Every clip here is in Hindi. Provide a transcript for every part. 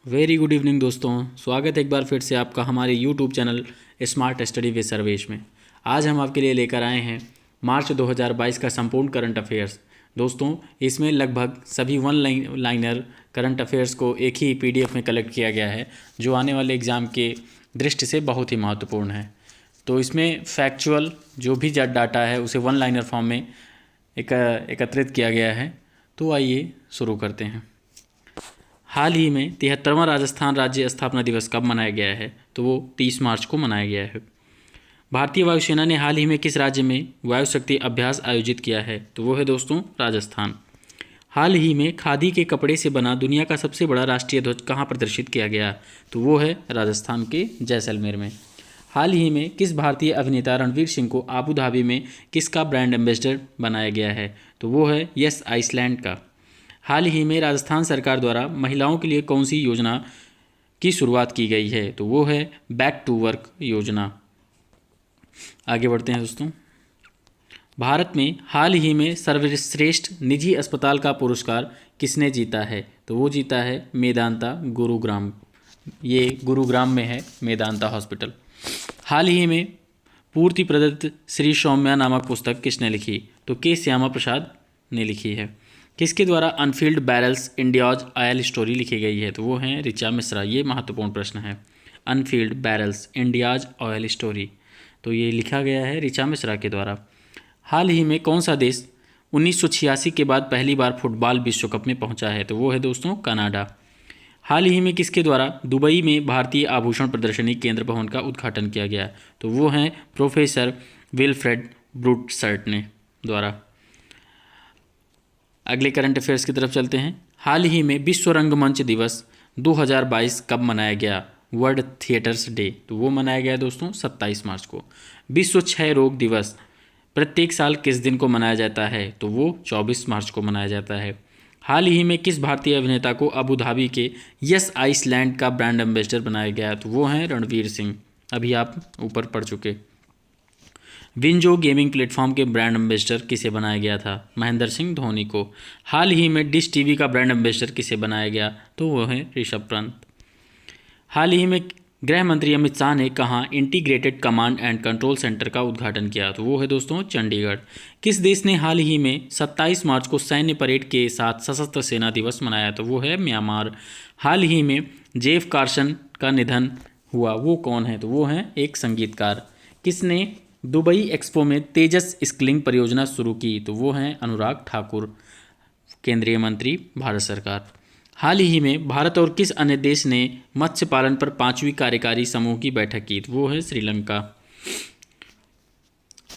वेरी गुड इवनिंग दोस्तों, स्वागत है एक बार फिर से आपका हमारे YouTube channel smart study with Sarvesh में। आज हम आपके लिए लेकर आए हैं मार्च 2022 का संपूर्ण करंट अफेयर्स। दोस्तों, इसमें लगभग सभी वन लाइनर करंट अफेयर्स को एक ही पीडीएफ में कलेक्ट किया गया है, जो आने वाले एग्ज़ाम के दृष्टि से बहुत ही महत्वपूर्ण है। तो इसमें फैक्चुअल जो भी डाटा है उसे वन लाइनर फॉर्म में एकत्रित किया गया है। तो आइए शुरू करते हैं। हाल ही में 73वां राजस्थान राज्य स्थापना दिवस कब मनाया गया है? तो वो 30 मार्च को मनाया गया है। भारतीय वायुसेना ने हाल ही में किस राज्य में वायु शक्ति अभ्यास आयोजित किया है? तो वो है दोस्तों राजस्थान। हाल ही में खादी के कपड़े से बना दुनिया का सबसे बड़ा राष्ट्रीय ध्वज कहाँ प्रदर्शित किया गया? तो वो है राजस्थान के जैसलमेर में। हाल ही में किस भारतीय अभिनेता रणवीर सिंह को आबू धाबी में किसका ब्रांड एम्बेसडर बनाया गया है? तो वो है यस आइसलैंड का। हाल ही में राजस्थान सरकार द्वारा महिलाओं के लिए कौन सी योजना की शुरुआत की गई है? तो वो है बैक टू वर्क योजना। आगे बढ़ते हैं दोस्तों। भारत में हाल ही में सर्वश्रेष्ठ निजी अस्पताल का पुरस्कार किसने जीता है? तो वो जीता है मेदांता गुरुग्राम। ये गुरुग्राम में है मेदांता हॉस्पिटल। हाल ही में पूर्ति प्रदत्त श्री सौम्या नामक पुस्तक किसने लिखी? तो के श्यामा प्रसाद ने लिखी है। किसके द्वारा Anfield barrels India's oil story लिखी गई है? तो वो हैं ऋचा मिश्रा। ये महत्वपूर्ण प्रश्न है। Anfield barrels India's oil story, तो ये लिखा गया है ऋचा मिश्रा के द्वारा। हाल ही में कौन सा देश 1986 के बाद पहली बार फुटबॉल विश्व कप में पहुंचा है? तो वो है दोस्तों कनाडा। हाल ही में किसके द्वारा दुबई में भारतीय आभूषण प्रदर्शनी केंद्र भवन का उद्घाटन किया गया? तो वो हैं प्रोफेसर विल्फ्रेड ब्रूटसर्ट ने द्वारा। अगले करंट अफेयर्स की तरफ चलते हैं। हाल ही में विश्व रंगमंच दिवस 2022 कब मनाया गया? वर्ल्ड थिएटर्स डे, तो वो मनाया गया दोस्तों 27 मार्च को। विश्व क्षय रोग दिवस प्रत्येक साल किस दिन को मनाया जाता है? तो वो 24 मार्च को मनाया जाता है। हाल ही में किस भारतीय अभिनेता को अबू धाबी के यस आइसलैंड का ब्रांड एम्बेसडर बनाया गया? तो वो हैं रणवीर सिंह। अभी आप ऊपर पढ़ चुके। विंजो गेमिंग प्लेटफॉर्म के ब्रांड एम्बेसडर किसे बनाया गया था? महेंद्र सिंह धोनी को। हाल ही में डिश टीवी का ब्रांड एम्बेसडर किसे बनाया गया? तो वो है ऋषभ पंत। हाल ही में गृह मंत्री अमित शाह ने कहाँ integrated command and control centre का उद्घाटन किया? तो वो है दोस्तों चंडीगढ़। किस देश ने हाल ही में 27 मार्च को सैन्य परेड के साथ सशस्त्र सेना दिवस मनाया? तो वो है म्यांमार। हाल ही में जेफ कार्सन का निधन हुआ, वो कौन है? तो वो हैं एक संगीतकार। किसने दुबई एक्सपो में तेजस स्किलिंग परियोजना शुरू की? तो वो हैं अनुराग ठाकुर, केंद्रीय मंत्री भारत सरकार। हाल ही में भारत और किस अन्य देश ने मत्स्य पालन पर 5वीं कार्यकारी समूह की बैठक की? तो वो है श्रीलंका।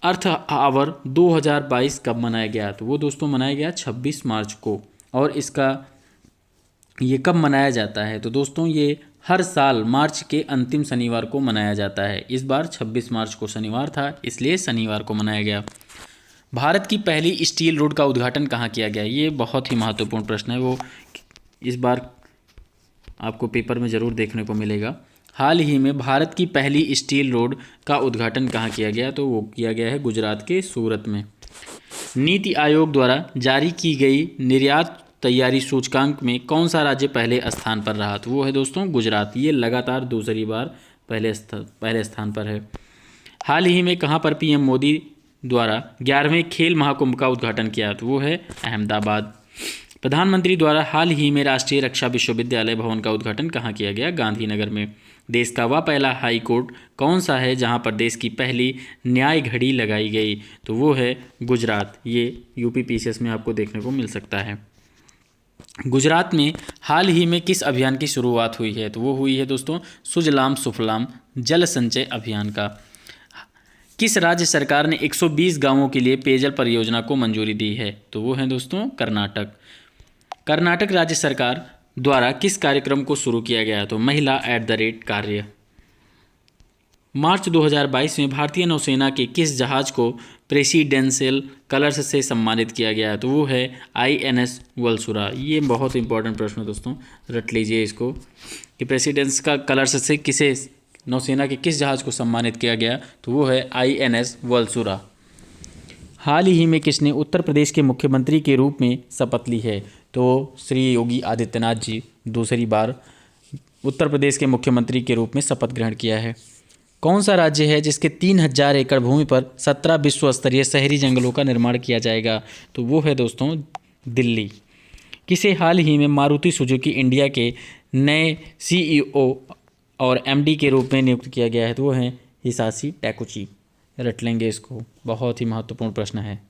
अर्थ आवर 2022 कब मनाया गया? तो वो दोस्तों मनाया गया 26 मार्च को। और इसका ये कब मनाया जाता है? तो दोस्तों ये हर साल मार्च के अंतिम शनिवार को मनाया जाता है। इस बार 26 मार्च को शनिवार था, इसलिए शनिवार को मनाया गया। भारत की पहली स्टील रोड का उद्घाटन कहाँ किया गया? ये बहुत ही महत्वपूर्ण प्रश्न है, वो इस बार आपको पेपर में ज़रूर देखने को मिलेगा। हाल ही में भारत की पहली स्टील रोड का उद्घाटन कहाँ किया गया? तो वो किया गया है गुजरात के सूरत में। नीति आयोग द्वारा जारी की गई निर्यात तैयारी सूचकांक में कौन सा राज्य पहले स्थान पर रहा? तो वो है दोस्तों गुजरात। ये लगातार दूसरी बार पहले स्थान पर है। हाल ही में कहाँ पर पीएम मोदी द्वारा 11वें खेल महाकुंभ का उद्घाटन किया? तो वो है अहमदाबाद। प्रधानमंत्री द्वारा हाल ही में राष्ट्रीय रक्षा विश्वविद्यालय भवन का उद्घाटन कहाँ किया गया? गांधीनगर में। देश का वह पहला हाई कोर्ट कौन सा है जहां पर देश की पहली न्याय घड़ी लगाई गई? तो वो है गुजरात। ये यूपी पीसीएस में आपको देखने को मिल सकता है। गुजरात में हाल ही में किस अभियान की शुरुआत हुई है? तो वो हुई है दोस्तों सुजलाम सुफलाम जल संचय अभियान का। किस राज्य सरकार ने 120 गांवों के लिए पेयजल परियोजना को मंजूरी दी है? तो वो है दोस्तों कर्नाटक। कर्नाटक राज्य सरकार द्वारा किस कार्यक्रम को शुरू किया गया? तो महिला @कार्य। मार्च 2022 में भारतीय नौसेना के किस जहाज को प्रेसिडेंशियल कलर्स से सम्मानित किया गया? तो वो है INS वल्सुरा। ये बहुत इंपॉर्टेंट प्रश्न है दोस्तों, रट लीजिए इसको कि प्रेसिडेंस का कलर्स से किसे नौसेना के किस जहाज को सम्मानित किया गया? तो वो है INS वल्सुरा। हाल ही में किसने उत्तर प्रदेश के मुख्यमंत्री के रूप में शपथ ली है? तो श्री योगी आदित्यनाथ जी दूसरी बार उत्तर प्रदेश के मुख्यमंत्री के रूप में शपथ ग्रहण किया है। कौन सा राज्य है जिसके 3000 एकड़ भूमि पर 17 विश्व स्तरीय शहरी जंगलों का निर्माण किया जाएगा? तो वो है दोस्तों दिल्ली। किसे हाल ही में मारुति सुजुकी इंडिया के नए CEO और MD के रूप में नियुक्त किया गया है? तो वो हैं हिसाशी टैकुची। रट लेंगे इसको, बहुत ही महत्वपूर्ण प्रश्न है।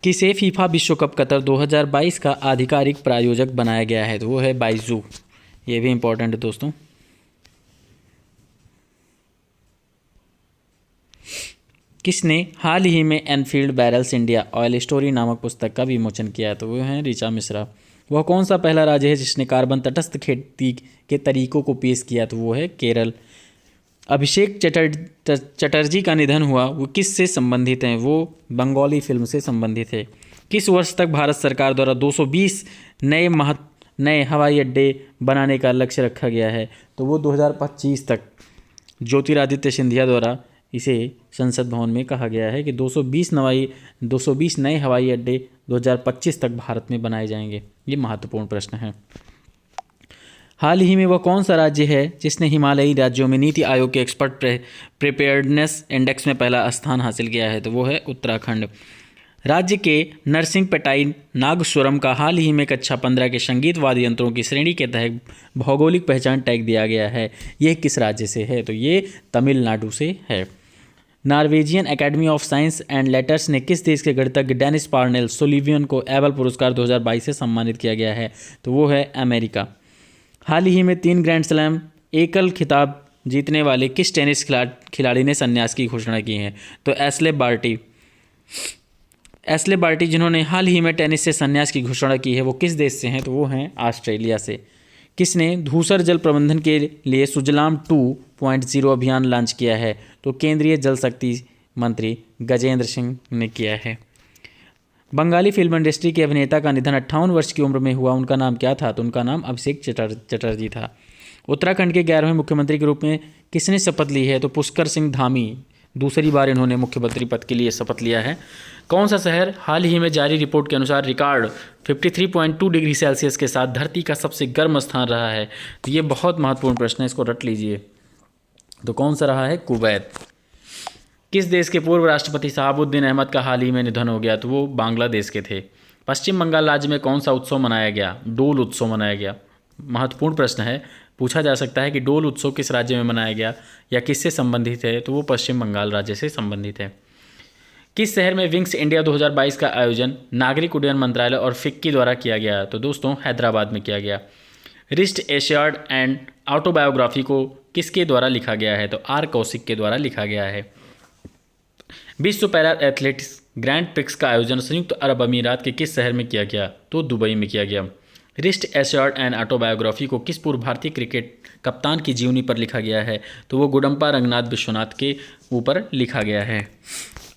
किसे फीफा विश्व कप कतर 2022 का आधिकारिक प्रायोजक बनाया गया है? तो वो है बाइजू। ये भी इंपॉर्टेंट है दोस्तों। किसने हाल ही में Enfield barrels India oil story नामक पुस्तक का विमोचन किया है? तो वो हैं ऋचा मिश्रा। वह कौन सा पहला राज्य है जिसने कार्बन तटस्थ खेती के तरीकों को पेश किया? तो वो है केरल। अभिषेक चटर्जी का निधन हुआ, वो किस से संबंधित हैं? वो बंगाली फिल्म से संबंधित है। किस वर्ष तक भारत सरकार द्वारा 220 नए हवाई अड्डे बनाने का लक्ष्य रखा गया है? तो वो 2025 तक। ज्योतिरादित्य सिंधिया द्वारा इसे संसद भवन में कहा गया है कि 220 नए हवाई अड्डे 2025 तक भारत में बनाए जाएंगे। ये महत्वपूर्ण प्रश्न है। हाल ही में वह कौन सा राज्य है जिसने हिमालयी राज्यों में नीति आयोग के एक्सपर्ट प्रिपेयर्डनेस इंडेक्स में पहला स्थान हासिल किया है? तो वो है उत्तराखंड। राज्य के नरसिंहपेटाई नागस्वरम का हाल ही में कक्षा 15 के संगीत वाद्य यंत्रों की श्रेणी के तहत भौगोलिक पहचान टैग दिया गया है। यह किस राज्य से है? तो ये तमिलनाडु से है। Norwegian academy of science and letters ने किस देश के गणितज्ञ डेनिस पार्नेल सोलिवियन को एबल पुरस्कार 2022 से सम्मानित किया गया है? तो वो है अमेरिका। हाल ही में 3 ग्रैंड स्लैम एकल खिताब जीतने वाले किस टेनिस खिलाड़ी ने संन्यास की घोषणा की है? तो एस्ले बार्टी जिन्होंने हाल ही में टेनिस से संन्यास की घोषणा की है, वो किस देश से हैं? तो वो हैं ऑस्ट्रेलिया से। किसने धूसर जल प्रबंधन के लिए सुजलाम 2.0 अभियान लॉन्च किया है? तो केंद्रीय जल शक्ति मंत्री गजेंद्र सिंह ने किया है। बंगाली फिल्म इंडस्ट्री के अभिनेता का निधन 58 वर्ष की उम्र में हुआ, उनका नाम क्या था? तो उनका नाम अभिषेक चटर्जी था। उत्तराखंड के 11वें मुख्यमंत्री के रूप में किसने शपथ ली है? तो पुष्कर सिंह धामी। दूसरी बार इन्होंने मुख्यमंत्री पद के लिए शपथ लिया है। कौन सा शहर हाल ही में जारी रिपोर्ट के अनुसार रिकॉर्ड 53.2 डिग्री सेल्सियस के साथ धरती का सबसे गर्म स्थान रहा है? तो ये बहुत महत्वपूर्ण प्रश्न है, इसको रट लीजिए। तो कौन सा रहा है? कुवैत। किस देश के पूर्व राष्ट्रपति शहाबुद्दीन अहमद का हाल ही में निधन हो गया? तो वो बांग्लादेश के थे। पश्चिम बंगाल राज्य में कौन सा उत्सव मनाया गया? डोल उत्सव मनाया गया। महत्वपूर्ण प्रश्न है, पूछा जा सकता है कि डोल उत्सव किस राज्य में मनाया गया या किससे संबंधित है? तो वो पश्चिम बंगाल राज्य से संबंधित है। किस शहर में विंग्स इंडिया 2022 का आयोजन नागरिक उड्डयन मंत्रालय और फिक्की द्वारा किया गया? तो दोस्तों हैदराबाद में किया गया। रिस्ट एशियाड एंड ऑटोबायोग्राफी को किसके द्वारा लिखा गया है? तो आर कौशिक के द्वारा लिखा गया है। विश्व पैरा एथलेटिक्स ग्रैंड प्रिक्स का आयोजन संयुक्त अरब अमीरात के किस शहर में किया गया? तो दुबई में किया गया। रिस्ट एश्योर्ड एंड ऑटोबायोग्राफी को किस पूर्व भारतीय क्रिकेट कप्तान की जीवनी पर लिखा गया है? तो वो गुडम्पा रंगनाथ विश्वनाथ के ऊपर लिखा गया है।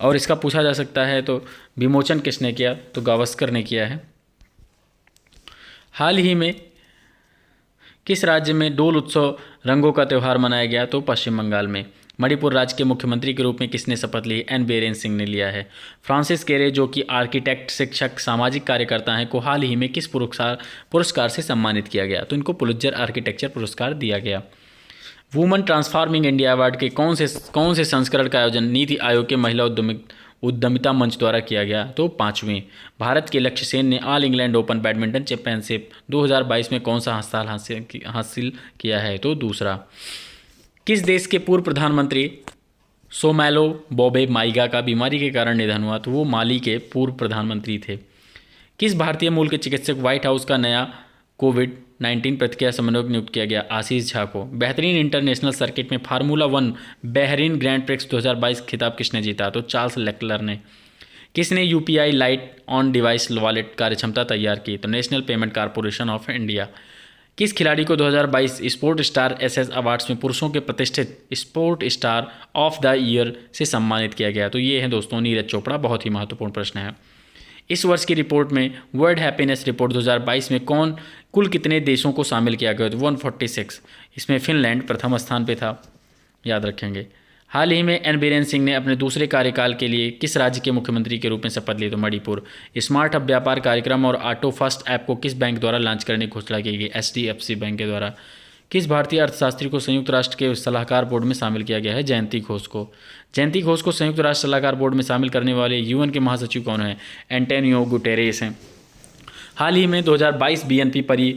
और इसका पूछा जा सकता है तो विमोचन किसने किया? तो गावस्कर ने किया है। हाल ही में किस राज्य में डोल उत्सव रंगों का त्यौहार मनाया गया? तो पश्चिम बंगाल में। मणिपुर राज्य के मुख्यमंत्री के रूप में किसने शपथ ली? एन बीरेन सिंह ने लिया है। फ्रांसिस केरे जो कि आर्किटेक्ट, शिक्षक, सामाजिक कार्यकर्ता हैं, को हाल ही में किस पुरस्कार से सम्मानित किया गया? तो इनको पुलित्जर आर्किटेक्चर पुरस्कार दिया गया। वुमन ट्रांसफॉर्मिंग इंडिया अवार्ड के कौन से संस्करण का आयोजन नीति आयोग के महिला उद्यमिता मंच द्वारा किया गया? तो 5वें। भारत के लक्ष्य सेन ने all England open badminton championship 2022 में कौन सा स्थान हासिल किया है? तो दूसरा। किस देश के पूर्व प्रधानमंत्री सोमैलो बोबे माइगा का बीमारी के कारण निधन हुआ? तो वो माली के पूर्व प्रधानमंत्री थे। किस भारतीय मूल के चिकित्सक व्हाइट हाउस का नया कोविड-19 प्रतिक्रिया समन्वयक नियुक्त किया गया? आशीष झा को। बेहतरीन इंटरनेशनल सर्किट में फार्मूला 1 बहरीन ग्रैंड प्रिक्स 2022 खिताब किसने जीता? तो चार्ल्स लेक्लर ने। किसने UPI light on device wallet कार्यक्षमता तैयार की? तो national payment corporation of India. किस खिलाड़ी को 2022 स्पोर्ट स्टार SS अवार्ड्स में पुरुषों के प्रतिष्ठित sport star of the year से सम्मानित किया गया? तो ये है दोस्तों नीरज चोपड़ा। बहुत ही महत्वपूर्ण प्रश्न है। इस वर्ष की रिपोर्ट में वर्ल्ड हैप्पीनेस रिपोर्ट 2022 में कुल कितने देशों को शामिल किया गया? तो 146। इसमें फिनलैंड प्रथम स्थान पे था, याद रखेंगे। हाल ही में एन बीरेन सिंह ने अपने दूसरे कार्यकाल के लिए किस राज्य के मुख्यमंत्री के रूप में शपथ ली? तो मणिपुर। स्मार्ट हब व्यापार कार्यक्रम और ऑटो फर्स्ट ऐप को किस बैंक द्वारा लॉन्च करने की घोषणा की गई? HDFC बैंक के द्वारा। किस भारतीय अर्थशास्त्री को संयुक्त राष्ट्र के सलाहकार बोर्ड में शामिल किया गया है? जयंती घोष को। जयंती घोष को संयुक्त राष्ट्र सलाहकार बोर्ड में शामिल करने वाले UN के महासचिव कौन हैं? एंटोनियो गुटेरेस हैं। हाल ही में 2022 BNP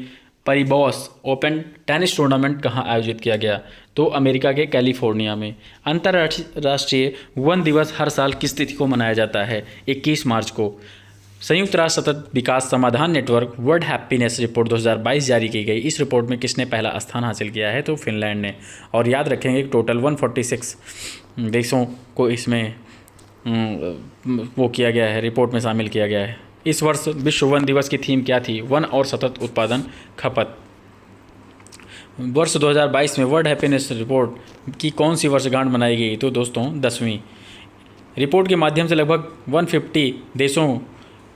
परिबॉस ओपन टेनिस टूर्नामेंट कहाँ आयोजित किया गया? तो अमेरिका के कैलिफोर्निया में। अंतर्राष्ट्रीय वन दिवस हर साल किस तिथि को मनाया जाता है? 21 मार्च को। संयुक्त राष्ट्र सतत विकास समाधान नेटवर्क वर्ल्ड हैप्पीनेस रिपोर्ट 2022 जारी की गई। इस रिपोर्ट में किसने पहला स्थान हासिल किया है? तो फिनलैंड ने। और याद रखेंगे टोटल 146 देशों को इसमें वो किया गया है, रिपोर्ट में शामिल किया गया है। इस वर्ष विश्व वन दिवस की थीम क्या थी? वन और सतत उत्पादन खपत। वर्ष 2022 में वर्ल्ड हैप्पीनेस रिपोर्ट की कौन सी वर्षगांठ मनाई गई? तो दोस्तों 10वीं। रिपोर्ट के माध्यम से लगभग 150 देशों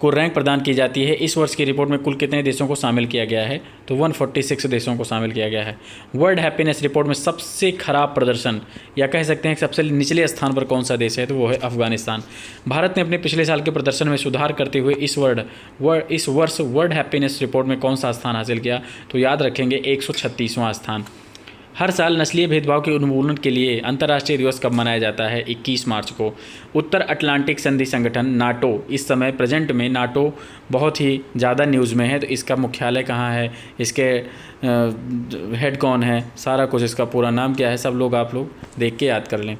को रैंक प्रदान की जाती है। इस वर्ष की रिपोर्ट में कुल कितने देशों को शामिल किया गया है? तो 146 देशों को शामिल किया गया है। वर्ल्ड हैप्पीनेस रिपोर्ट में सबसे खराब प्रदर्शन या कह सकते हैं सबसे निचले स्थान पर कौन सा देश है? तो वो है अफगानिस्तान। भारत ने अपने पिछले साल के प्रदर्शन में सुधार करते हुए इस वर्ष वर्ल्ड हैप्पीनेस रिपोर्ट में कौन सा स्थान हासिल किया? तो याद रखेंगे 136वां स्थान। हर साल नस्लीय भेदभाव के उन्मूलन के लिए अंतर्राष्ट्रीय दिवस कब मनाया जाता है? 21 मार्च को। उत्तर अटलांटिक संधि संगठन नाटो, इस समय प्रेजेंट में नाटो बहुत ही ज़्यादा न्यूज़ में है। तो इसका मुख्यालय कहाँ है, इसके हेड कौन है, सारा कुछ, इसका पूरा नाम क्या है, सब लोग आप लोग देख के याद कर लें।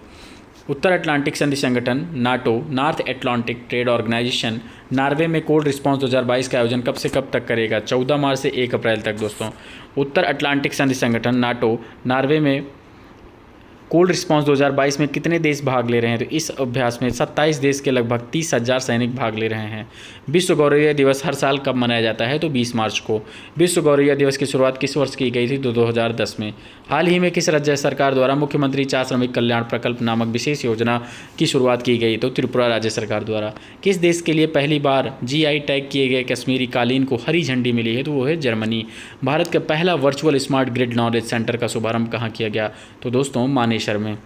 उत्तर अटलांटिक संधि संगठन NATO, north Atlantic trade organisation, Norway में कोल्ड रिस्पांस 2022 का आयोजन कब से कब तक करेगा? 14 मार्च से 1 अप्रैल तक। दोस्तों उत्तर अटलांटिक संधि संगठन नाटो, नॉर्वे में कोल्ड रिस्पांस 2022 में कितने देश भाग ले रहे हैं? तो इस अभ्यास में 27 देश के लगभग 30,000 सैनिक भाग ले रहे हैं। विश्व गौरैया दिवस हर साल कब मनाया जाता है? तो 20 मार्च को। विश्व गौरैया दिवस की शुरुआत किस वर्ष की गई थी? तो 2010 में। हाल ही में किस राज्य सरकार द्वारा मुख्यमंत्री 4 श्रमिक कल्याण प्रकल्प नामक विशेष योजना की शुरुआत की गई? तो त्रिपुरा राज्य सरकार द्वारा। किस देश के लिए पहली बार GI टैग किए गए कश्मीरी कालीन को हरी झंडी मिली है? तो वो है जर्मनी। भारत का पहला virtual smart grid knowledge centre का शुभारंभ कहाँ किया गया? तो दोस्तों मानेसर में।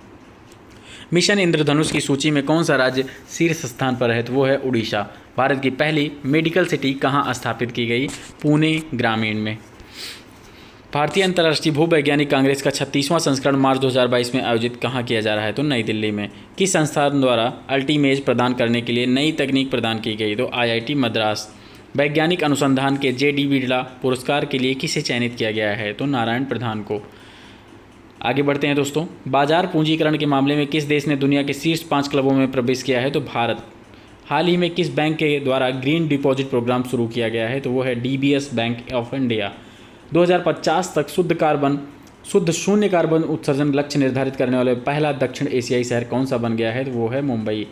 मिशन इंद्रधनुष की सूची में कौन सा राज्य शीर्ष स्थान पर है? तो वो है उड़ीसा। भारत की पहली मेडिकल सिटी कहाँ स्थापित की गई? पुणे ग्रामीण में। भारतीय अंतर्राष्ट्रीय भूवैज्ञानिक कांग्रेस का 36वां संस्करण मार्च 2022 में आयोजित कहाँ किया जा रहा है? तो नई दिल्ली में। किस संस्थान द्वारा अल्टीमेज प्रदान करने के लिए नई तकनीक प्रदान की गई? तो IIT मद्रास। वैज्ञानिक अनुसंधान के JD बिरला पुरस्कार के लिए किसे चयनित किया गया है? तो नारायण प्रधान को। आगे बढ़ते हैं दोस्तों। बाजार पूंजीकरण के मामले में किस देश ने दुनिया के शीर्ष 5 क्लबों में प्रवेश किया है? तो भारत। हाल ही में किस बैंक के द्वारा ग्रीन डिपॉजिट प्रोग्राम शुरू किया गया है? तो वो है DBS बैंक ऑफ इंडिया। 2050 तक शुद्ध शून्य कार्बन उत्सर्जन लक्ष्य निर्धारित करने वाले पहला दक्षिण एशियाई शहर कौन सा बन गया है? तो वो है मुंबई।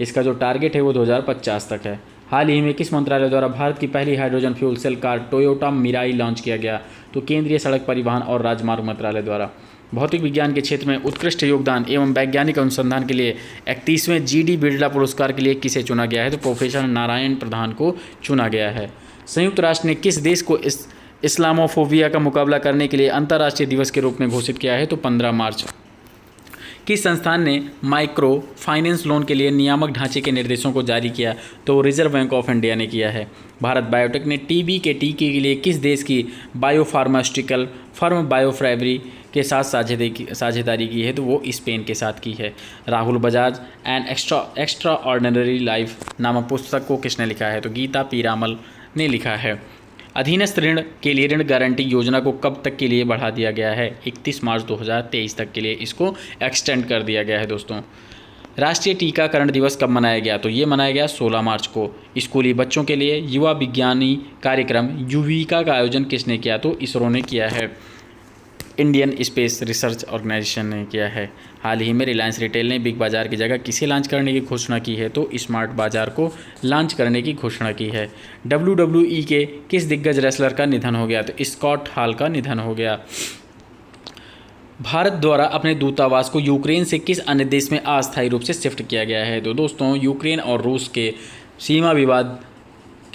इसका जो टारगेट है वो 2050 तक है। हाल ही में किस मंत्रालय द्वारा भारत की पहली hydrogen fuel cell car Toyota Mirai launch किया गया? तो केंद्रीय सड़क परिवहन और राजमार्ग मंत्रालय द्वारा। भौतिक विज्ञान के क्षेत्र में उत्कृष्ट योगदान एवं वैज्ञानिक अनुसंधान के लिए 31वें GD बिरला पुरस्कार के लिए किसे चुना गया है? तो प्रोफेसर नारायण प्रधान को चुना गया है। संयुक्त राष्ट्र ने किस देश को इस्लामोफोबिया का मुकाबला करने के लिए अंतर्राष्ट्रीय दिवस के रूप में घोषित किया है? तो 15 मार्च। किस संस्थान ने माइक्रो फाइनेंस लोन के लिए नियामक ढांचे के निर्देशों को जारी किया? तो रिजर्व बैंक ऑफ इंडिया ने किया है। भारत बायोटेक ने TB के टीके के लिए किस देश की बायोफार्मास्यूटिकल फर्म बायोफ्रेवरी के साथ साझेदारी की है? तो वो स्पेन के साथ की है। Rahul Bajaj and extra ordinary life नामक पुस्तक को किसने लिखा है? तो गीता पीरामल ने लिखा है। अधीनस्थ ऋण के लिए ऋण गारंटी योजना को कब तक के लिए बढ़ा दिया गया है? 31 मार्च 2023 तक के लिए इसको एक्सटेंड कर दिया गया है। दोस्तों राष्ट्रीय टीकाकरण दिवस कब मनाया गया? तो ये मनाया गया 16 मार्च को। स्कूली बच्चों के लिए युवा विज्ञानी कार्यक्रम युविका का आयोजन किसने किया? तो इसरो ने किया है। इंडियन स्पेस रिसर्च ऑर्गेनाइजेशन ने किया है। हाल ही में रिलायंस रिटेल ने बिग बाज़ार की जगह किसे लॉन्च करने की घोषणा की है? तो स्मार्ट बाज़ार को लॉन्च करने की घोषणा की है। WWE के किस दिग्गज रेसलर का निधन हो गया? तो स्कॉट हॉल का निधन हो गया। भारत द्वारा अपने दूतावास को यूक्रेन से किस अन्य देश में अस्थायी रूप से शिफ्ट किया गया है? तो दोस्तों यूक्रेन और रूस के सीमा विवाद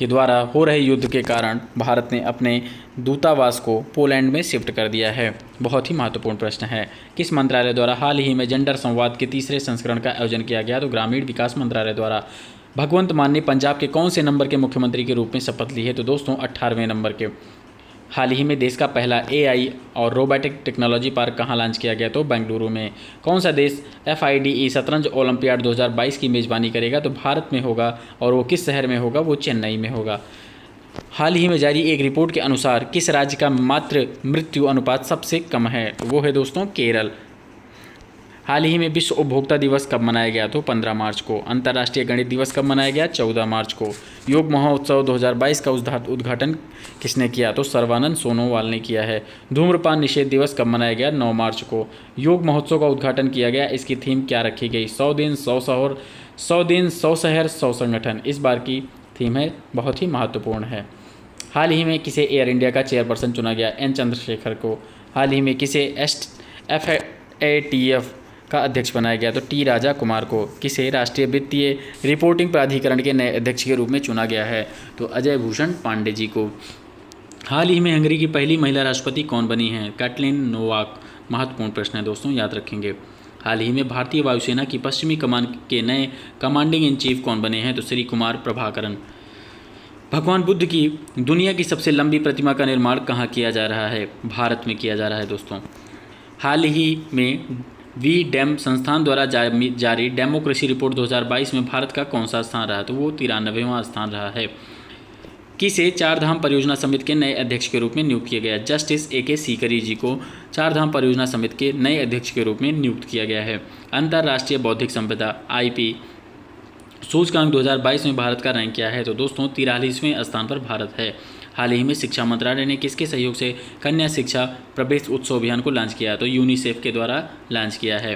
के द्वारा हो रहे युद्ध के कारण भारत ने अपने दूतावास को पोलैंड में शिफ्ट कर दिया है। बहुत ही महत्वपूर्ण प्रश्न है। किस मंत्रालय द्वारा हाल ही में जेंडर संवाद के तीसरे संस्करण का आयोजन किया गया? तो ग्रामीण विकास मंत्रालय द्वारा। भगवंत मान ने पंजाब के कौन से नंबर के मुख्यमंत्री के रूप में शपथ ली है? तो दोस्तों 18वें नंबर के। हाल ही में देश का पहला AI और रोबोटिक टेक्नोलॉजी पार्क कहाँ लॉन्च किया गया? तो बेंगलुरु में। कौन सा देश FIDE शतरंज ओलंपियाड 2022 की मेज़बानी करेगा? तो भारत में होगा। और वो किस शहर में होगा? वो चेन्नई में होगा। हाल ही में जारी एक रिपोर्ट के अनुसार किस राज्य का मातृ मृत्यु अनुपात सबसे कम है? वो है दोस्तों केरल। हाल ही में विश्व उपभोक्ता दिवस कब मनाया गया? तो 15 मार्च को। अंतर्राष्ट्रीय गणित दिवस कब मनाया गया? 14 मार्च को। योग महोत्सव 2022 का उद्घाटन किसने किया? तो सर्बानंद सोनोवाल ने किया है। धूम्रपान निषेध दिवस कब मनाया गया? 9 मार्च को। योग महोत्सव का उद्घाटन किया गया, इसकी थीम क्या रखी गई? 100 दिन 100 शहर 100 दिन 100 शहर 100 संगठन इस बार की थीम है, बहुत ही महत्वपूर्ण है। हाल ही में किसे एयर इंडिया का चेयरपर्सन चुना गया? N चंद्रशेखर को। हाल ही में किसे FATF का अध्यक्ष बनाया गया? तो T राजा कुमार को। किसे राष्ट्रीय वित्तीय रिपोर्टिंग प्राधिकरण के नए अध्यक्ष के रूप में चुना गया है? तो अजय भूषण पांडे जी को। हाल ही में हंगरी की पहली महिला राष्ट्रपति कौन बनी हैं? Katalin Novak. महत्वपूर्ण प्रश्न है दोस्तों, याद रखेंगे। हाल ही में भारतीय वायुसेना की पश्चिमी कमान के नए कमांडिंग इन चीफ कौन बने हैं? तो श्री कुमार प्रभाकरन। भगवान बुद्ध की दुनिया की सबसे लंबी प्रतिमा का निर्माण कहाँ किया जा रहा है? भारत में किया जा रहा है दोस्तों। हाल ही में VDEM संस्थान द्वारा जारी डेमोक्रेसी रिपोर्ट 2022 में भारत का कौन सा स्थान रहा? तो वो 93वां स्थान रहा है। किसे चारधाम परियोजना समिति के नए अध्यक्ष के रूप में नियुक्त किया गया? जस्टिस AK सीकरी जी को चारधाम परियोजना समिति के नए अध्यक्ष के रूप में नियुक्त किया गया है। अंतर्राष्ट्रीय बौद्धिक संपदा IP सूचकांक 2022 में भारत का रैंक क्या है? तो दोस्तों 43वें स्थान पर भारत है। हाल ही में शिक्षा मंत्रालय ने किसके सहयोग से कन्या शिक्षा प्रवेश उत्सव अभियान को लॉन्च किया? तो यूनिसेफ के द्वारा लॉन्च किया है।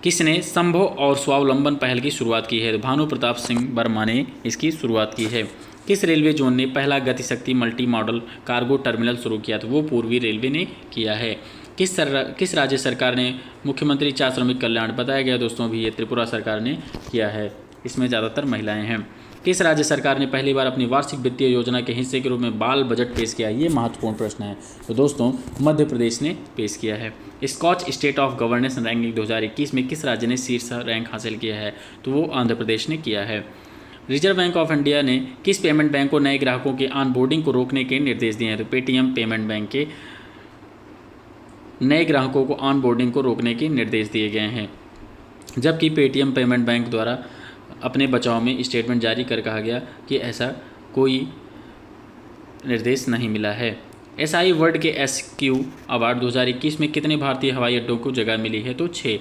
किसने संभव और स्वावलंबन पहल की शुरुआत की है? तो भानु प्रताप सिंह वर्मा ने इसकी शुरुआत की है। किस रेलवे जोन ने पहला Gatishakti multi modal cargo terminal शुरू किया? तो वो पूर्वी रेलवे ने किया है। किस राज्य सरकार ने मुख्यमंत्री 4 श्रमिक कल्याण बताया गया दोस्तों? भी ये त्रिपुरा सरकार ने किया है, इसमें ज़्यादातर महिलाएं हैं। किस राज्य सरकार ने पहली बार अपनी वार्षिक वित्तीय योजना के हिस्से के रूप में बाल बजट पेश किया? ये महत्वपूर्ण प्रश्न है। तो दोस्तों मध्य प्रदेश ने पेश किया है। Skoch state of governance ranking 2021 में किस राज्य ने शीर्ष रैंक हासिल किया है? तो वो आंध्र प्रदेश ने किया है। रिजर्व बैंक ऑफ इंडिया ने किस पेमेंट बैंक को नए ग्राहकों के ऑनबोर्डिंग को रोकने के निर्देश दिए हैं? तो पेटीएम पेमेंट बैंक के नए ग्राहकों को ऑनबोर्डिंग को रोकने के निर्देश दिए गए हैं, जबकि पेटीएम पेमेंट बैंक द्वारा अपने बचाव में स्टेटमेंट जारी कर कहा गया कि ऐसा कोई निर्देश नहीं मिला है। SI वर्ल्ड के SQ अवार्ड 2021 में कितने भारतीय हवाई अड्डों को जगह मिली है? तो 6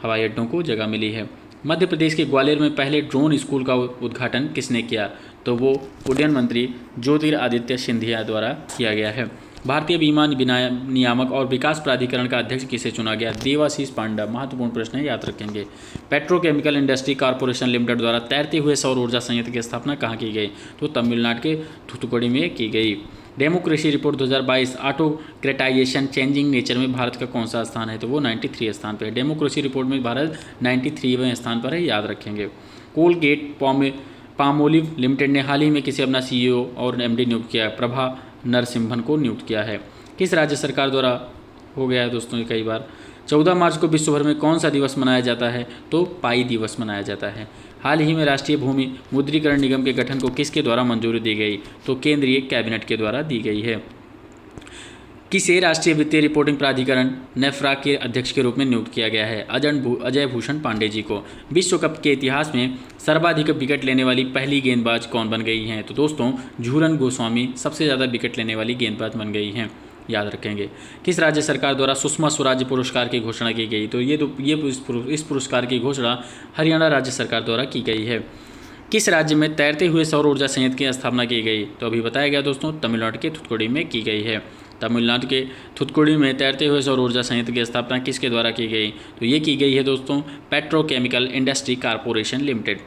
हवाई अड्डों को जगह मिली है। मध्य प्रदेश के ग्वालियर में पहले ड्रोन स्कूल का उद्घाटन किसने किया? तो वो उड्डयन मंत्री ज्योतिरादित्य सिंधिया द्वारा किया गया है। भारतीय बीमा नियामक और विकास प्राधिकरण का अध्यक्ष किसे चुना गया? देवाशीष पांडा। महत्वपूर्ण प्रश्न है, याद रखेंगे। पेट्रोकेमिकल इंडस्ट्री कॉर्पोरेशन लिमिटेड द्वारा तैरते हुए सौर ऊर्जा संयंत्र की स्थापना कहाँ की गई? तो तमिलनाडु के थूथुकुडी में की गई। Democracy report 2022 autocratisation changing nature में भारत का कौन सा स्थान है? तो वो 93 स्थान पर है। डेमोक्रेसी रिपोर्ट में भारत 93वें स्थान पर है, याद रखेंगे। कोलगेट पामोलिव लिमिटेड ने हाल ही में किसे अपना CEO और MD नियुक्त किया? प्रभा नरसिम्हन को नियुक्त किया है। किस राज्य सरकार द्वारा हो गया है दोस्तों कई बार? 14 मार्च को विश्व भर में कौन सा दिवस मनाया जाता है? तो पाई दिवस मनाया जाता है। हाल ही में राष्ट्रीय भूमि मुद्रीकरण निगम के गठन को किसके द्वारा मंजूरी दी गई? तो केंद्रीय कैबिनेट के द्वारा दी गई है। किसे राष्ट्रीय वित्तीय रिपोर्टिंग प्राधिकरण नेफ्रा के अध्यक्ष के रूप में नियुक्त किया गया है? अजय भूषण पांडे जी को। विश्व कप के इतिहास में सर्वाधिक विकेट लेने वाली पहली गेंदबाज कौन बन गई हैं? तो दोस्तों झूलन गोस्वामी सबसे ज़्यादा विकेट लेने वाली गेंदबाज बन गई हैं, याद रखेंगे। किस राज्य सरकार द्वारा सुषमा स्वराज पुरस्कार की घोषणा की गई? तो इस पुरस्कार की घोषणा हरियाणा राज्य सरकार द्वारा की गई है। किस राज्य में तैरते हुए सौर ऊर्जा संयंत्र की स्थापना की गई? तो अभी बताया गया दोस्तों तमिलनाडु के थूथुकुडी में की गई है। तमिलनाडु के थूथुकुडी में तैरते हुए सौर ऊर्जा संयंत्र की स्थापना किसके द्वारा की गई? तो ये की गई है दोस्तों पेट्रोकेमिकल इंडस्ट्री कॉर्पोरेशन लिमिटेड।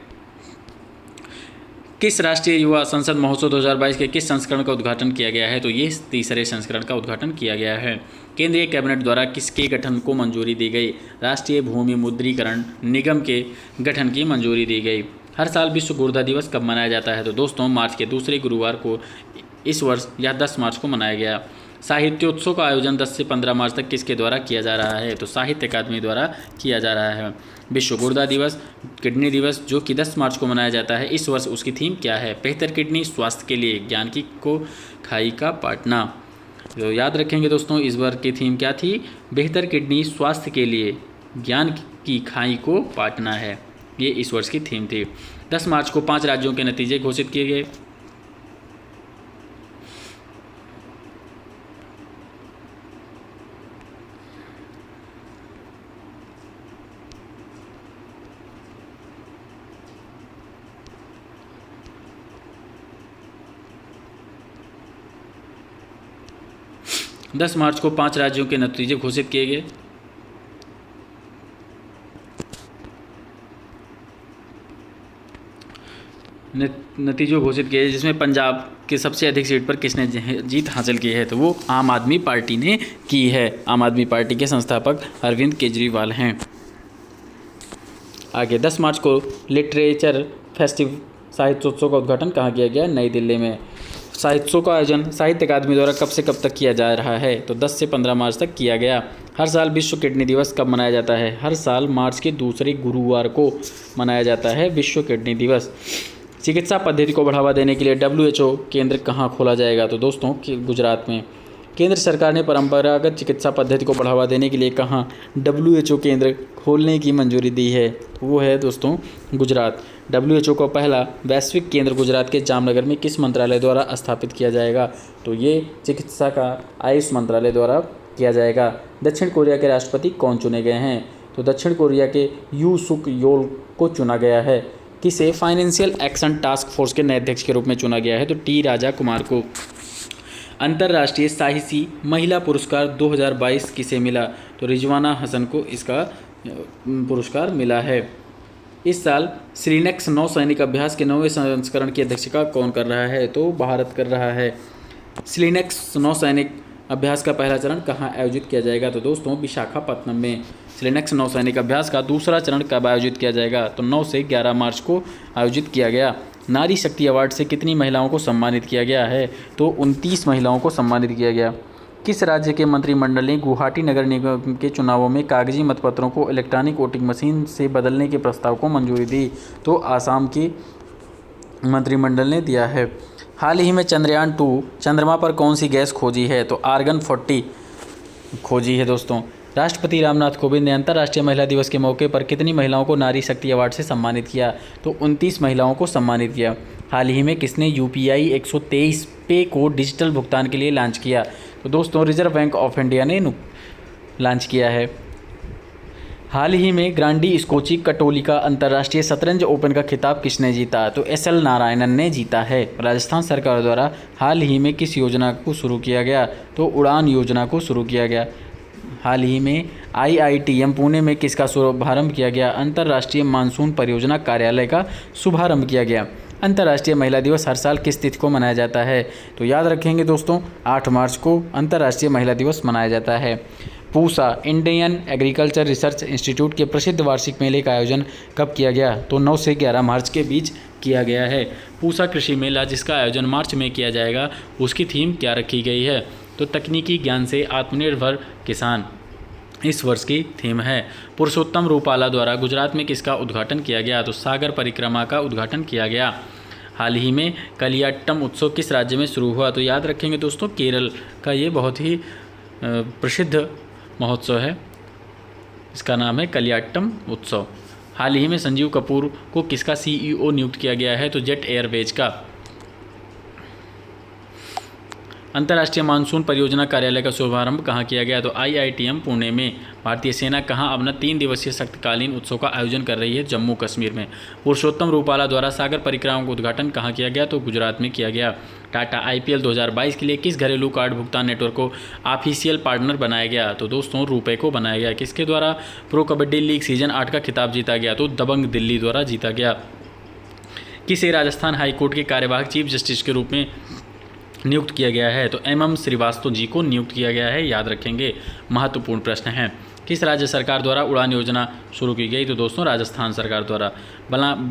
किस राष्ट्रीय युवा संसद महोत्सव 2022 के किस संस्करण का उद्घाटन किया गया है? तो ये तीसरे संस्करण का उद्घाटन किया गया है। केंद्रीय कैबिनेट द्वारा किसके गठन को मंजूरी दी गई? राष्ट्रीय भूमि मुद्रीकरण निगम के गठन की मंजूरी दी गई। हर साल विश्व गुर्दा दिवस कब मनाया जाता है? तो दोस्तों मार्च के दूसरे गुरुवार को इस वर्ष यह 10 मार्च को मनाया गया। साहित्योत्सव का आयोजन 10 से 15 मार्च तक किसके द्वारा किया जा रहा है? तो साहित्य अकादमी द्वारा किया जा रहा है। विश्व गुर्दा दिवस, किडनी दिवस जो कि 10 मार्च को मनाया जाता है, इस वर्ष उसकी थीम क्या है? बेहतर किडनी स्वास्थ्य के लिए, ज्ञान की को खाई का पाटना। तो याद रखेंगे दोस्तों, इस बार की थीम क्या थी? बेहतर किडनी स्वास्थ्य के लिए, ज्ञान की खाई को पाटना है, ये इस वर्ष की थीम थी। 10 मार्च को 5 राज्यों के नतीजे घोषित किए गए। दस मार्च को 5 राज्यों के नतीजे घोषित किए गए। नतीजों घोषित किए जिसमें पंजाब के सबसे अधिक सीट पर किसने जीत हासिल की है? तो वो आम आदमी पार्टी ने की है। आम आदमी पार्टी के संस्थापक अरविंद केजरीवाल हैं। आगे 10 मार्च को लिटरेचर फेस्टिव साहित्योत्सव का उद्घाटन कहाँ किया गया? नई दिल्ली में। साहित्योत्सव का आयोजन साहित्य अकादमी द्वारा कब से कब तक किया जा रहा है? तो 10 से 15 मार्च तक किया गया। हर साल विश्व किडनी दिवस कब मनाया जाता है? हर साल मार्च के दूसरे गुरुवार को मनाया जाता है विश्व किडनी दिवस। चिकित्सा पद्धति को बढ़ावा देने के लिए WHO केंद्र कहाँ खोला जाएगा? तो दोस्तों गुजरात में। केंद्र सरकार ने परंपरागत चिकित्सा पद्धति को बढ़ावा देने के लिए कहाँ WHO केंद्र खोलने की मंजूरी दी है? तो वो है दोस्तों गुजरात। WHO का पहला वैश्विक केंद्र गुजरात के जामनगर में किस मंत्रालय द्वारा स्थापित किया जाएगा? तो ये चिकित्सा का आयुष मंत्रालय द्वारा किया जाएगा। दक्षिण कोरिया के राष्ट्रपति कौन चुने गए हैं? तो दक्षिण कोरिया के यू सुक योल को चुना गया है। किसे फाइनेंशियल एक्शन टास्क फोर्स के नए अध्यक्ष के रूप में चुना गया है? तो टी राजा कुमार को। अंतर्राष्ट्रीय साहसी महिला पुरस्कार 2022 किसे मिला? तो रिजवाना हसन को इसका पुरस्कार मिला है। इस साल श्रीनेक्स नौसैनिक अभ्यास के 9वें संस्करण की अध्यक्षता कौन कर रहा है? तो भारत कर रहा है। श्रीनेक्स नौसैनिक अभ्यास का पहला चरण कहाँ आयोजित किया जाएगा? तो दोस्तों विशाखापत्तनम में। श्रीनेक्स नौसैनिक अभ्यास का दूसरा चरण कब आयोजित किया जाएगा? तो 9 से 11 मार्च को आयोजित किया गया। नारी शक्ति अवार्ड से कितनी महिलाओं को सम्मानित किया गया है? तो 29 महिलाओं को सम्मानित किया गया। किस राज्य के मंत्रिमंडल ने गुवाहाटी नगर निगम के चुनावों में कागजी मतपत्रों को इलेक्ट्रॉनिक वोटिंग मशीन से बदलने के प्रस्ताव को मंजूरी दी? तो आसाम की मंत्रिमंडल ने दिया है। हाल ही में चंद्रयान 2 चंद्रमा पर कौन सी गैस खोजी है? तो आर्गन 40 खोजी है दोस्तों। राष्ट्रपति रामनाथ कोविंद ने अंतर्राष्ट्रीय महिला दिवस के मौके पर कितनी महिलाओं को नारी शक्ति अवार्ड से सम्मानित किया? तो 29 महिलाओं को सम्मानित किया। हाल ही में किसने UPI 123 पे को डिजिटल भुगतान के लिए लॉन्च किया? तो दोस्तों रिजर्व बैंक ऑफ इंडिया ने लॉन्च किया है। हाल ही में ग्रांडी स्कोची कटोलिका अंतर्राष्ट्रीय शतरंज ओपन का खिताब किसने जीता? तो SL नारायणन ने जीता है। राजस्थान सरकार द्वारा हाल ही में किस योजना को शुरू किया गया? तो उड़ान योजना को शुरू किया गया। हाल ही में IITM पुणे में किसका शुभारंभ किया गया? अंतर्राष्ट्रीय मानसून परियोजना कार्यालय का शुभारंभ किया गया। अंतर्राष्ट्रीय महिला दिवस हर साल किस तिथि को मनाया जाता है? तो याद रखेंगे दोस्तों 8 मार्च को अंतर्राष्ट्रीय महिला दिवस मनाया जाता है। Pusa Indian agriculture research institute के प्रसिद्ध वार्षिक मेले का आयोजन कब किया गया? तो 9 से 11 मार्च के बीच किया गया है। पूसा कृषि मेला जिसका आयोजन मार्च में किया जाएगा, उसकी थीम क्या रखी गई है? तो तकनीकी ज्ञान से आत्मनिर्भर किसान इस वर्ष की थीम है। पुरुषोत्तम रूपाला द्वारा गुजरात में किसका उद्घाटन किया गया? तो सागर परिक्रमा का उद्घाटन किया गया। हाल ही में कलियाट्टम उत्सव किस राज्य में शुरू हुआ? तो याद रखेंगे दोस्तों केरल का ये बहुत ही प्रसिद्ध महोत्सव है। इसका नाम है कलियाट्टम उत्सव। हाल ही में संजीव कपूर को किसका CEO नियुक्त किया गया है? तो जेट एयरवेज का। अंतर्राष्ट्रीय मानसून परियोजना कार्यालय का शुभारंभ कहाँ किया गया? तो IITM पुणे में। भारतीय सेना कहाँ अपना 3 दिवसीय शक्तिकालीन उत्सव का आयोजन कर रही है? जम्मू कश्मीर में। पुरुषोत्तम रूपाला द्वारा सागर परिक्रमा का उद्घाटन कहाँ किया गया? तो गुजरात में किया गया। टाटा IPL 2022 के लिए किस घरेलू कार्ड भुगतान नेटवर्क को ऑफिशियल पार्टनर बनाया गया? तो दोस्तों रुपए को बनाया गया। किसके द्वारा प्रो कबड्डी लीग सीजन 8 का खिताब जीता गया? तो दबंग दिल्ली द्वारा जीता गया। किसे राजस्थान हाईकोर्ट के कार्यवाहक चीफ जस्टिस के रूप में नियुक्त किया गया है? तो MM श्रीवास्तव जी को नियुक्त किया गया है। याद रखेंगे, महत्वपूर्ण प्रश्न है। किस राज्य सरकार द्वारा उड़ान योजना शुरू की गई? तो दोस्तों राजस्थान सरकार द्वारा।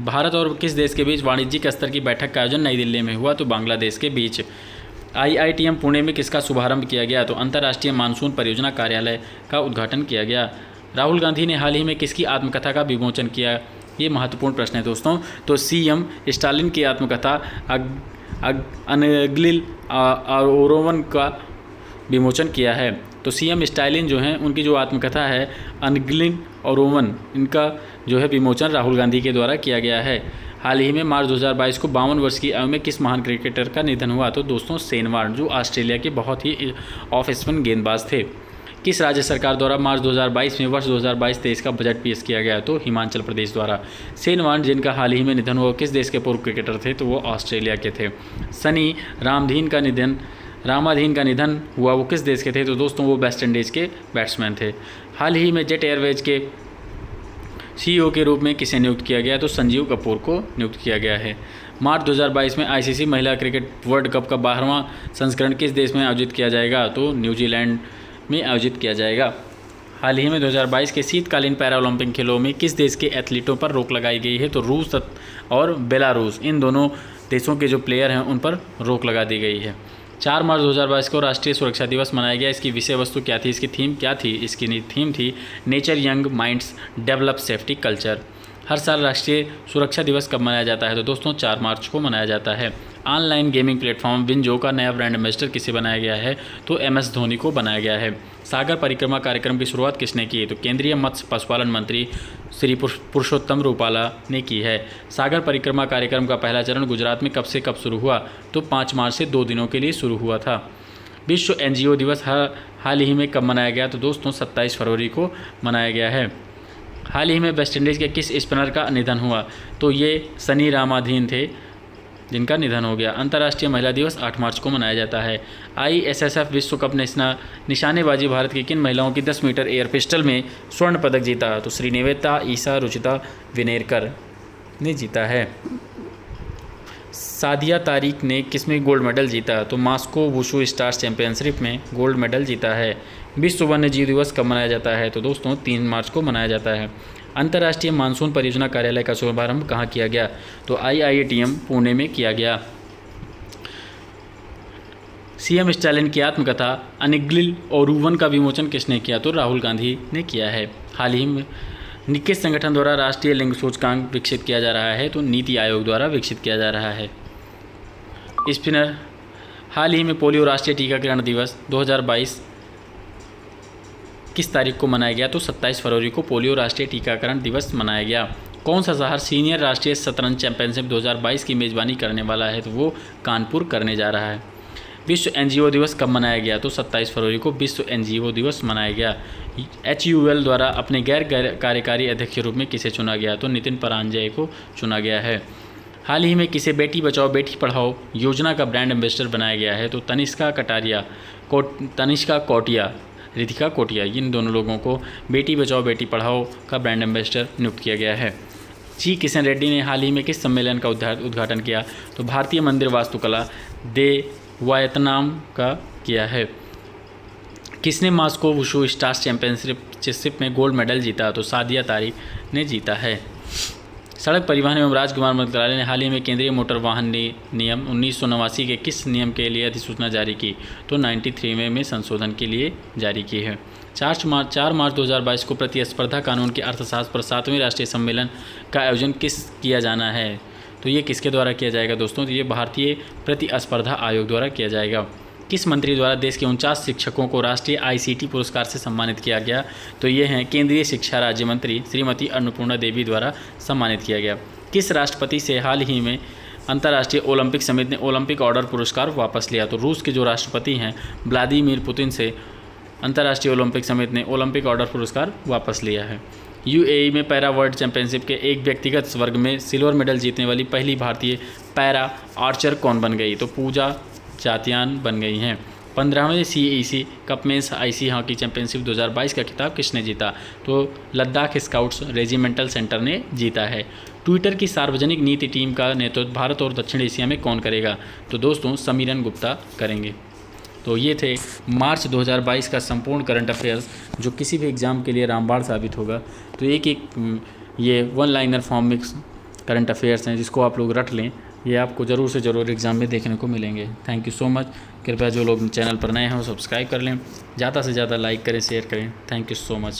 भारत और किस देश के बीच वाणिज्यिक स्तर की बैठक का आयोजन नई दिल्ली में हुआ? तो बांग्लादेश के बीच। IITM पुणे में किसका शुभारंभ किया गया? तो अंतर्राष्ट्रीय मानसून परियोजना कार्यालय का उद्घाटन किया गया। राहुल गांधी ने हाल ही में किसकी आत्मकथा का विमोचन किया? ये महत्वपूर्ण प्रश्न है दोस्तों। तो CM स्टालिन की आत्मकथा अनग्लिल ओरोवन का विमोचन किया है। तो CM स्टालिन जो हैं उनकी जो आत्मकथा है अनग्लिन ओरोवन, इनका जो है विमोचन राहुल गांधी के द्वारा किया गया है। हाल ही में मार्च 2022 को 52 वर्ष की आयु में किस महान क्रिकेटर का निधन हुआ? तो दोस्तों शेन वॉर्न, जो ऑस्ट्रेलिया के बहुत ही ऑफ स्पिन गेंदबाज थे। किस राज्य सरकार द्वारा मार्च 2022 में वर्ष 2022-23 का बजट पेश किया गया? तो हिमाचल प्रदेश द्वारा। शेन वॉर्न जिनका हाल ही में निधन हुआ किस देश के पूर्व क्रिकेटर थे? तो वो ऑस्ट्रेलिया के थे। सनी रामाधीन का निधन हुआ वो किस देश के थे? तो दोस्तों वो वेस्ट इंडीज़ के बैट्समैन थे। हाल ही में जेट एयरवेज के CEO के रूप में किसे नियुक्त किया गया? तो संजीव कपूर को नियुक्त किया गया है। मार्च 2022 में ICC महिला क्रिकेट वर्ल्ड कप का 12वां संस्करण किस देश में आयोजित किया जाएगा? तो न्यूजीलैंड में आयोजित किया जाएगा। हाल ही में 2022 के शीतकालीन पैरालंपिक खेलों में किस देश के एथलीटों पर रोक लगाई गई है? तो रूस और बेलारूस, इन दोनों देशों के जो प्लेयर हैं उन पर रोक लगा दी गई है। 4 मार्च 2022 को राष्ट्रीय सुरक्षा दिवस मनाया गया। इसकी विषय वस्तु क्या थी? इसकी थीम क्या थी? इसकी थीम थी nature young minds develop safety culture. हर साल राष्ट्रीय सुरक्षा दिवस कब मनाया जाता है? तो दोस्तों 4 मार्च को मनाया जाता है। ऑनलाइन गेमिंग प्लेटफॉर्म विंजो का नया ब्रांड एम्बेसडर किसे बनाया गया है? तो MS धोनी को बनाया गया है। सागर परिक्रमा कार्यक्रम की शुरुआत किसने की? तो केंद्रीय मत्स्य पशुपालन मंत्री श्री पुरुषोत्तम रूपाला ने की है। सागर परिक्रमा कार्यक्रम का पहला चरण गुजरात में कब से कब शुरू हुआ? तो 5 मार्च से 2 दिनों के लिए शुरू हुआ था। विश्व NGO दिवस हाल ही में कब मनाया गया? तो दोस्तों 27 फरवरी को मनाया गया है। हाल ही में वेस्ट इंडीज़ के किस स्पिनर का निधन हुआ? तो ये सनी रामाधीन थे जिनका निधन हो गया। अंतर्राष्ट्रीय महिला दिवस 8 मार्च को मनाया जाता है। ISSF विश्व कप निशानेबाजी भारत की किन महिलाओं की 10 मीटर एयर पिस्टल में स्वर्ण पदक जीता? तो श्रीनिवेता, ईशा, रुचिता विनेरकर ने जीता है। सादिया तारिक ने किसमें गोल्ड मेडल जीता? तो मास्को वुशु स्टार्स चैंपियनशिप में गोल्ड मेडल जीता है। विश्व वन्य जीव दिवस कब मनाया जाता है? तो दोस्तों 3 मार्च को मनाया जाता है। अंतर्राष्ट्रीय मानसून परियोजना कार्यालय का शुभारंभ कहाँ किया गया? तो IITM पुणे में किया गया। CM स्टालिन की आत्मकथा अनग्लिल ओरोवन का विमोचन किसने किया? तो राहुल गांधी ने किया है। हाल ही में किस संगठन द्वारा राष्ट्रीय लिंग सूचकांक विकसित किया जा रहा है? तो नीति आयोग द्वारा विकसित किया जा रहा है। स्पिनर, हाल ही में पोलियो राष्ट्रीय टीकाकरण दिवस 2022 किस तारीख को मनाया गया? तो 27 फरवरी को पोलियो राष्ट्रीय टीकाकरण दिवस मनाया गया। कौन सा शहर सीनियर राष्ट्रीय शतरंज चैंपियनशिप 2022 की मेज़बानी करने वाला है? तो वो कानपुर करने जा रहा है। विश्व NGO दिवस कब मनाया गया? तो 27 फरवरी को विश्व NGO दिवस मनाया गया। HUL द्वारा अपने गैर कार्यकारी अध्यक्ष के रूप में किसे चुना गया? तो नितिन परांजय को चुना गया है। हाल ही में किसे बेटी बचाओ बेटी पढ़ाओ योजना का ब्रांड एम्बेसडर बनाया गया है? तो तनिष्का कोटिया, रितिका कोटिया, इन दोनों लोगों को बेटी बचाओ बेटी पढ़ाओ का ब्रांड एम्बेसडर नियुक्त किया गया है। G किशन रेड्डी ने हाल ही में किस सम्मेलन का उद्घाटन किया? तो भारतीय मंदिर वास्तुकला वियतनाम का किया है। किसने मास्को वुशु स्टार्स चैंपियनशिप में गोल्ड मेडल जीता? तो सादिया तारिक ने जीता है। सड़क परिवहन एवं राजमार्ग मंत्रालय ने हाल ही में केंद्रीय मोटर वाहन नियम 1989 के किस नियम के लिए अधिसूचना जारी की? तो 93 में संशोधन के लिए जारी की है। 4 मार्च 2022 को प्रतिस्पर्धा कानून के अर्थशास्त्र पर 7वें राष्ट्रीय सम्मेलन का आयोजन किया जाना है? तो ये किसके द्वारा किया जाएगा दोस्तों? तो ये भारतीय प्रतिस्पर्धा आयोग द्वारा किया जाएगा। किस मंत्री द्वारा देश के 49 शिक्षकों को राष्ट्रीय ICT पुरस्कार से सम्मानित किया गया? तो ये हैं केंद्रीय शिक्षा राज्य मंत्री श्रीमती अन्नपूर्णा देवी द्वारा सम्मानित किया गया। किस राष्ट्रपति से हाल ही में अंतर्राष्ट्रीय ओलंपिक समिति ने ओलंपिक ऑर्डर पुरस्कार वापस लिया? तो रूस के जो राष्ट्रपति हैं व्लादिमीर पुतिन से अंतर्राष्ट्रीय ओलंपिक समिति ने ओलंपिक ऑर्डर पुरस्कार वापस लिया है। UAE में पैरा वर्ल्ड चैंपियनशिप के एक व्यक्तिगत वर्ग में सिल्वर मेडल जीतने वाली पहली भारतीय पैरा आर्चर कौन बन गई? तो पूजा जातियान बन गई हैं। 15वें CEC cup men's IC hockey championship 2022 का खिताब किसने जीता? तो लद्दाख स्काउट्स रेजिमेंटल सेंटर ने जीता है। ट्विटर की सार्वजनिक नीति टीम का नेतृत्व भारत और दक्षिण एशिया में कौन करेगा? तो दोस्तों समीरन गुप्ता करेंगे। तो ये थे मार्च 2022 का संपूर्ण करंट अफेयर्स, जो किसी भी एग्ज़ाम के लिए रामबाण साबित होगा। तो एक ये वन लाइनर फॉर्म में करंट अफेयर्स हैं, जिसको आप लोग रट लें, ये आपको ज़रूर से ज़रूर एग्ज़ाम में देखने को मिलेंगे। Thank you so much. कृपया जो लोग चैनल पर नए हैं वो सब्सक्राइब कर लें, ज़्यादा से ज़्यादा लाइक करें, शेयर करें। Thank you so much.